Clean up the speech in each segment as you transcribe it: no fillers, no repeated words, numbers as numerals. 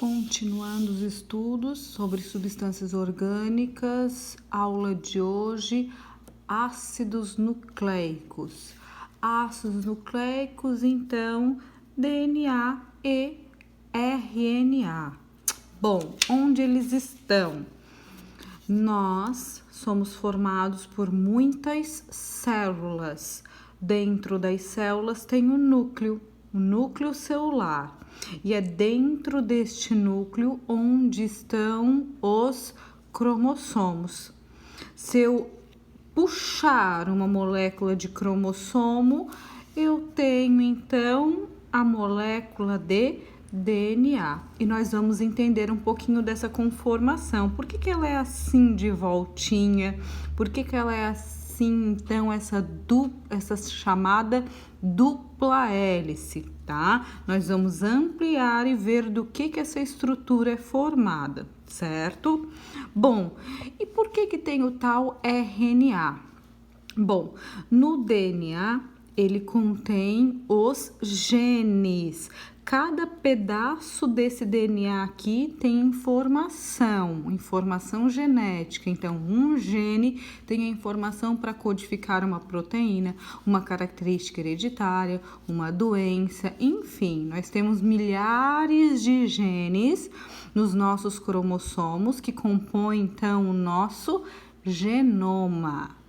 Continuando os estudos sobre substâncias orgânicas, aula de hoje, ácidos nucleicos. Ácidos nucleicos, então, DNA e RNA. Bom, onde eles estão? Nós somos formados por muitas células. Dentro das células tem o núcleo celular. E é dentro deste núcleo onde estão os cromossomos. Se eu puxar uma molécula de cromossomo, eu tenho então a molécula de DNA. E nós vamos entender um pouquinho dessa conformação. Por que ela é assim de voltinha? Por que ela é assim, então, essa chamada dupla hélice, tá? Nós vamos ampliar e ver do que essa estrutura é formada, certo? Bom, e por que tem o tal RNA? Bom, no DNA ele contém os genes. Cada pedaço desse DNA aqui tem informação genética. Então, um gene tem a informação para codificar uma proteína, uma característica hereditária, uma doença, enfim, nós temos milhares de genes nos nossos cromossomos que compõem, então, o nosso genoma.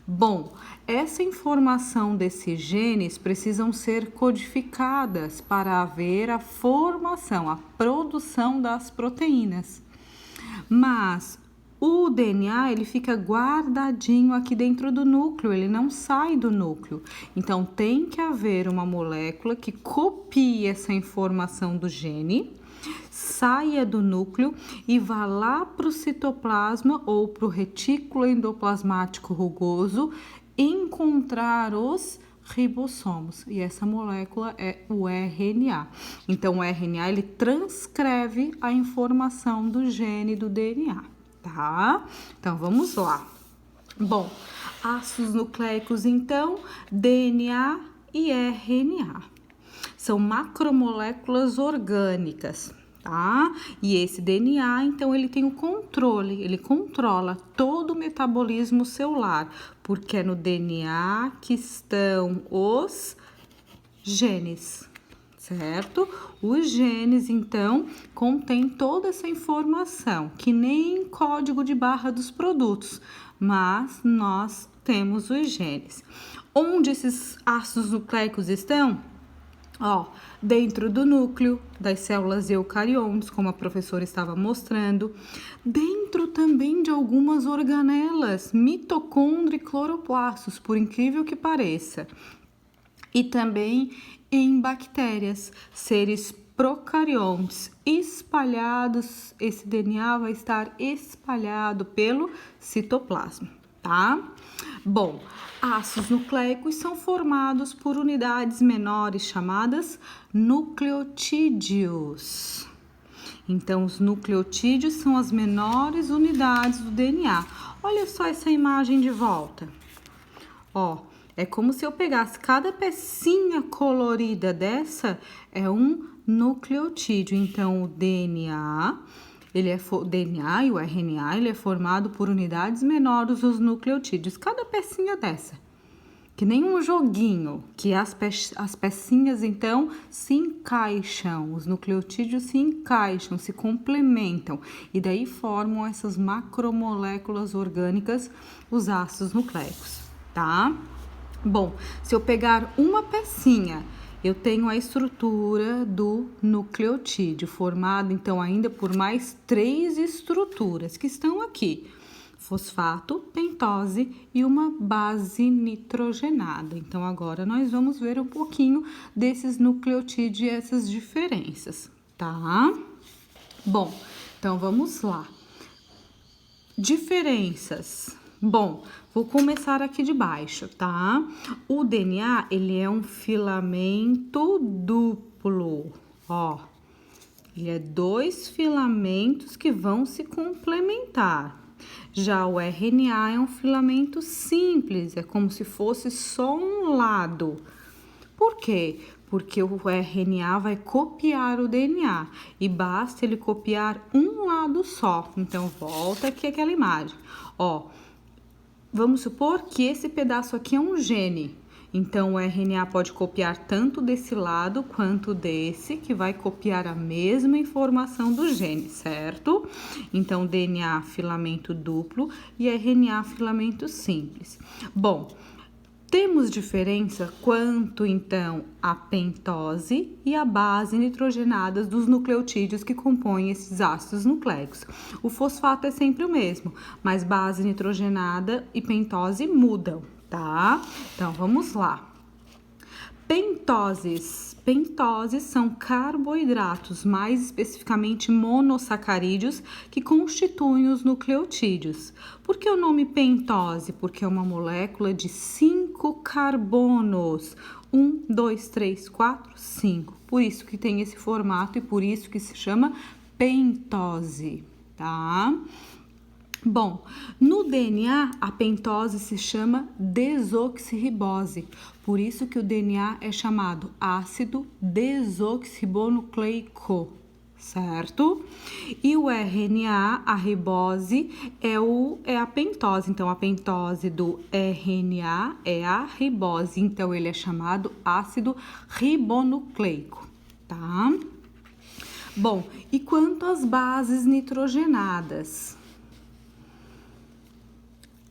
Bom, essa informação desses genes precisam ser codificadas para haver a formação, a produção das proteínas. Mas o DNA, ele fica guardadinho aqui dentro do núcleo, ele não sai do núcleo. Então, tem que haver uma molécula que copie essa informação do gene, saia do núcleo e vá lá para o citoplasma ou para o retículo endoplasmático rugoso encontrar os ribossomos. E essa molécula é o RNA. Então, o RNA, ele transcreve a informação do gene do DNA, tá? Então, vamos lá. Bom, ácidos nucleicos, então, DNA e RNA. São macromoléculas orgânicas, tá? E esse DNA, então, ele tem o controle, ele controla todo o metabolismo celular, porque é no DNA que estão os genes, certo? Os genes, então, contêm toda essa informação, que nem código de barra dos produtos, mas nós temos os genes. Onde esses ácidos nucleicos estão? Dentro do núcleo das células eucariontes, como a professora estava mostrando, dentro também de algumas organelas, mitocôndria e cloroplastos, por incrível que pareça, e também em bactérias, seres procariontes espalhados. Esse DNA vai estar espalhado pelo citoplasma, tá? Bom, ácidos nucleicos são formados por unidades menores chamadas nucleotídeos. Então, os nucleotídeos são as menores unidades do DNA. Olha só essa imagem de volta. É como se eu pegasse cada pecinha colorida dessa, é um nucleotídeo. Então, o DNA e o RNA, ele é formado por unidades menores dos nucleotídeos. Cada pecinha dessa, que nem um joguinho, que as pecinhas, então, se encaixam. Os nucleotídeos se encaixam, se complementam. E daí formam essas macromoléculas orgânicas, os ácidos nucleicos, tá? Bom, se eu pegar uma pecinha, eu tenho a estrutura do nucleotídeo, formado então ainda por mais 3 estruturas que estão aqui: fosfato, pentose e uma base nitrogenada. Então, agora nós vamos ver um pouquinho desses nucleotídeos e essas diferenças, tá? Bom, então vamos lá. Diferenças. Bom, vou começar aqui de baixo, tá? O DNA, ele é um filamento duplo, ele é 2 filamentos que vão se complementar. Já o RNA é um filamento simples, é como se fosse só um lado. Por quê? Porque o RNA vai copiar o DNA e basta ele copiar um lado só. Então, volta aqui aquela imagem. Ó, vamos supor que esse pedaço aqui é um gene. Então, o RNA pode copiar tanto desse lado quanto desse, que vai copiar a mesma informação do gene, certo? Então, DNA filamento duplo e RNA filamento simples. Bom, temos diferença quanto, então, à pentose e à base nitrogenadas dos nucleotídeos que compõem esses ácidos nucleicos. O fosfato é sempre o mesmo, mas base nitrogenada e pentose mudam, tá? Então, vamos lá. Pentoses. Pentoses são carboidratos, mais especificamente monossacarídeos, que constituem os nucleotídeos. Por que o nome pentose? Porque é uma molécula de 5 carbonos. 1, 2, 3, 4, 5. Por isso que tem esse formato e por isso que se chama pentose, tá? Bom, no DNA, a pentose se chama desoxirribose, por isso que o DNA é chamado ácido desoxirribonucleico, certo? E o RNA, a ribose, é a pentose, então a pentose do RNA é a ribose, então ele é chamado ácido ribonucleico, tá? Bom, e quanto às bases nitrogenadas?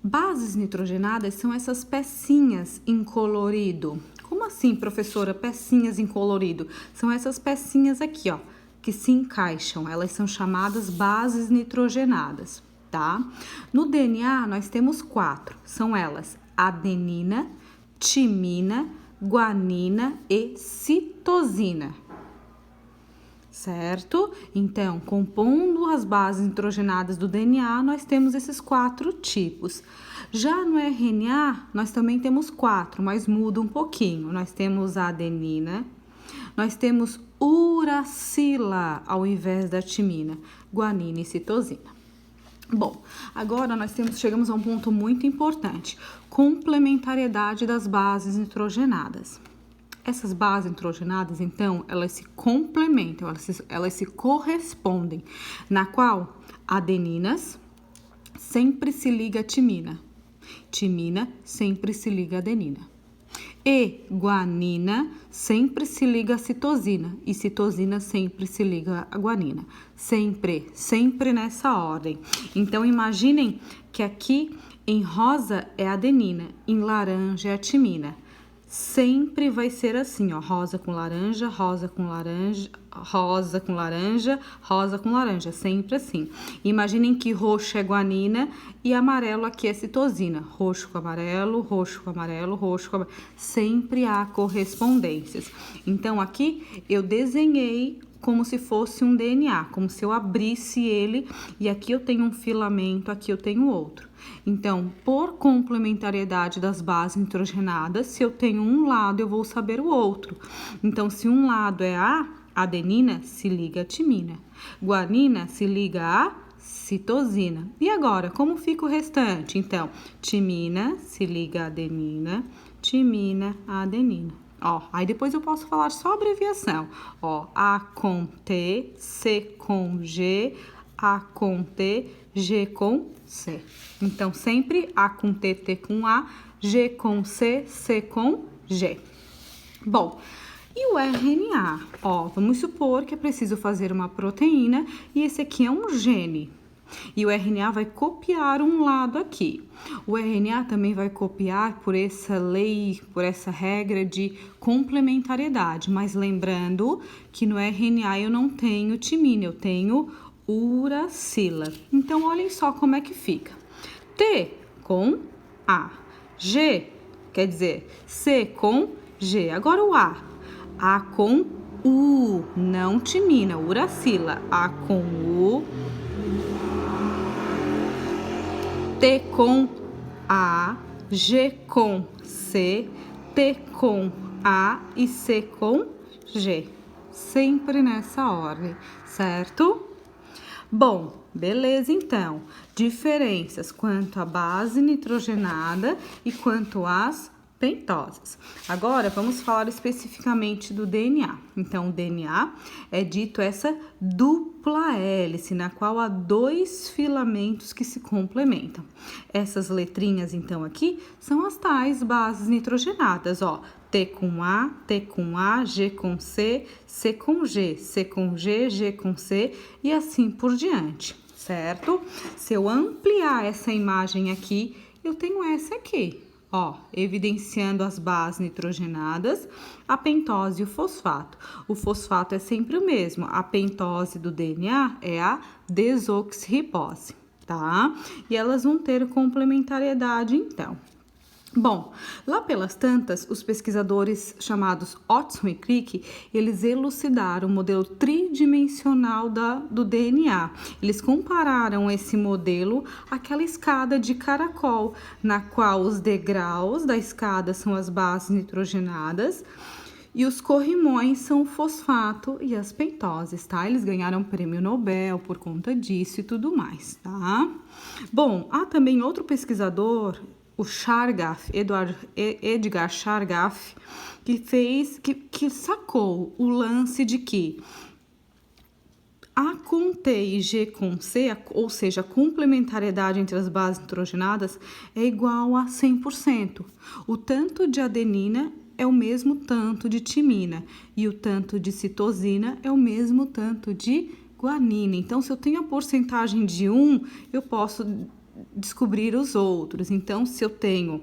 Bases nitrogenadas são essas pecinhas em colorido. Como assim, professora, pecinhas em colorido? São essas pecinhas aqui, ó, que se encaixam. Elas são chamadas bases nitrogenadas, tá? No DNA, nós temos 4. São elas adenina, timina, guanina e citosina. Certo? Então, compondo as bases nitrogenadas do DNA, nós temos esses 4 tipos. Já no RNA, nós também temos 4, mas muda um pouquinho. Nós temos a adenina, nós temos uracila ao invés da timina, guanina e citosina. Bom, agora chegamos a um ponto muito importante, complementariedade das bases nitrogenadas. Essas bases nitrogenadas, então, elas se complementam, elas se correspondem, na qual adeninas sempre se liga a timina, timina sempre se liga a adenina, e guanina sempre se liga a citosina, e citosina sempre se liga a guanina, sempre nessa ordem. Então, imaginem que aqui em rosa é a adenina, em laranja é a timina. Sempre vai ser assim, ó, rosa com laranja, rosa com laranja, rosa com laranja, rosa com laranja, sempre assim. Imaginem que roxo é guanina e amarelo aqui é citosina. Roxo com amarelo, roxo com amarelo, roxo com amarelo. Sempre há correspondências. Então, aqui eu desenhei como se fosse um DNA, como se eu abrisse ele e aqui eu tenho um filamento, aqui eu tenho outro. Então, por complementariedade das bases nitrogenadas, se eu tenho um lado, eu vou saber o outro. Então, se um lado é a adenina, se liga a timina. Guanina se liga a citosina. E agora, como fica o restante? Então, timina se liga a adenina, timina a adenina. Ó, aí depois eu posso falar só a abreviação. Ó, A com T, C com G, A com T, G com C. Então, sempre A com T, T com A, G com C, C com G. Bom, e o RNA? Ó, vamos supor que é preciso fazer uma proteína e esse aqui é um gene. E o RNA vai copiar um lado aqui. O RNA também vai copiar por essa lei, por essa regra de complementariedade. Mas lembrando que no RNA eu não tenho timina, eu tenho uracila. Então, olhem só como é que fica. T com A. G, quer dizer, C com G. Agora o A. A com U, não timina, uracila. A com U. T com A, G com C, T com A e C com G. Sempre nessa ordem, certo? Bom, beleza então. Diferenças quanto à base nitrogenada e quanto às pentoses. Agora, vamos falar especificamente do DNA. Então, o DNA é dito essa dupla hélice, na qual há 2 filamentos que se complementam. Essas letrinhas, então, aqui, são as tais bases nitrogenadas, ó. T com A, T com A, G com C, C com G, C com G, G com C e assim por diante, certo? Se eu ampliar essa imagem aqui, eu tenho essa aqui. Ó, evidenciando as bases nitrogenadas, a pentose e o fosfato. O fosfato é sempre o mesmo, a pentose do DNA é a desoxirribose, tá? E elas vão ter complementariedade, então. Bom, lá pelas tantas, os pesquisadores chamados Watson e Crick, eles elucidaram o modelo tridimensional do DNA. Eles compararam esse modelo àquela escada de caracol, na qual os degraus da escada são as bases nitrogenadas e os corrimões são o fosfato e as pentoses, tá? Eles ganharam prêmio Nobel por conta disso e tudo mais, tá? Bom, há também outro pesquisador, o Chargaff, Edgar Chargaff, que sacou o lance de que A com T e G com C, ou seja, a complementariedade entre as bases nitrogenadas é igual a 100%. O tanto de adenina é o mesmo tanto de timina e o tanto de citosina é o mesmo tanto de guanina. Então, se eu tenho a porcentagem de 1, eu posso descobrir os outros. Então, se eu tenho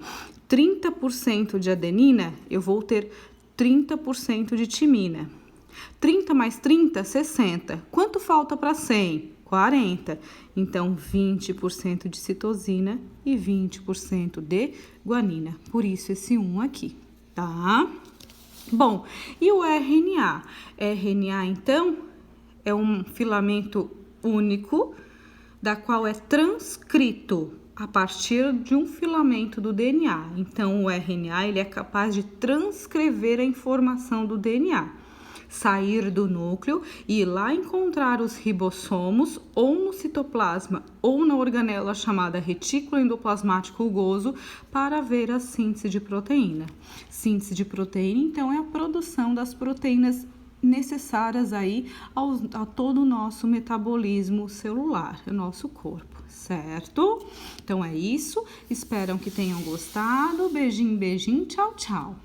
30% de adenina, eu vou ter 30% de timina. 30 mais 30, 60. Quanto falta para 100? 40. Então, 20% de citosina e 20% de guanina. Por isso, esse 1 aqui, tá? Bom, e o RNA? RNA, então, é um filamento único, da qual é transcrito a partir de um filamento do DNA. Então, o RNA ele é capaz de transcrever a informação do DNA, sair do núcleo e ir lá encontrar os ribossomos ou no citoplasma ou na organela chamada retículo endoplasmático rugoso para ver a síntese de proteína. Síntese de proteína, então, é a produção das proteínas necessárias aí a todo o nosso metabolismo celular, o nosso corpo, certo? Então é isso, espero que tenham gostado, beijinho, beijinho, tchau, tchau.